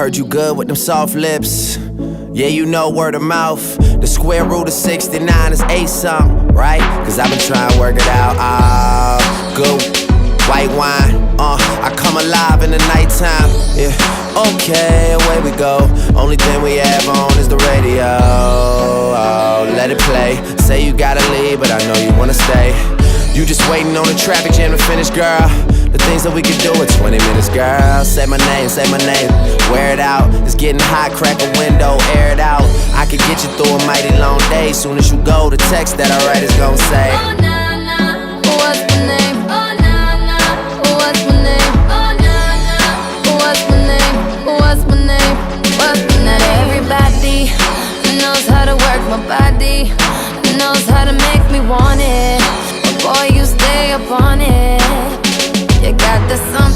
Heard you good with them soft lips. Yeah, you know word of mouth. The square root of 69 is 8 something, right? Cause I've been trying to work it out. Good white wine, I come alive in the nighttime. Yeah, okay, away we go. Only thing we have on is the radio. Oh, let it play. Say you gotta leave, but I know you wanna stay. You just waiting on the traffic jam to finish, girl. The things that we could do in 20 minutes, girl. Say my name, wear it out. It's getting hot, crack a window, air it out. I could get you through a mighty long day. Soon as you go, the text that I write is gon' say, oh na na, what's my name? Oh na na, what's my name? Oh na na, what's my name? What's my name? What's my name? Not everybody knows how to work my body, knows how to make me want it. But boy, you stay up on it. You got the song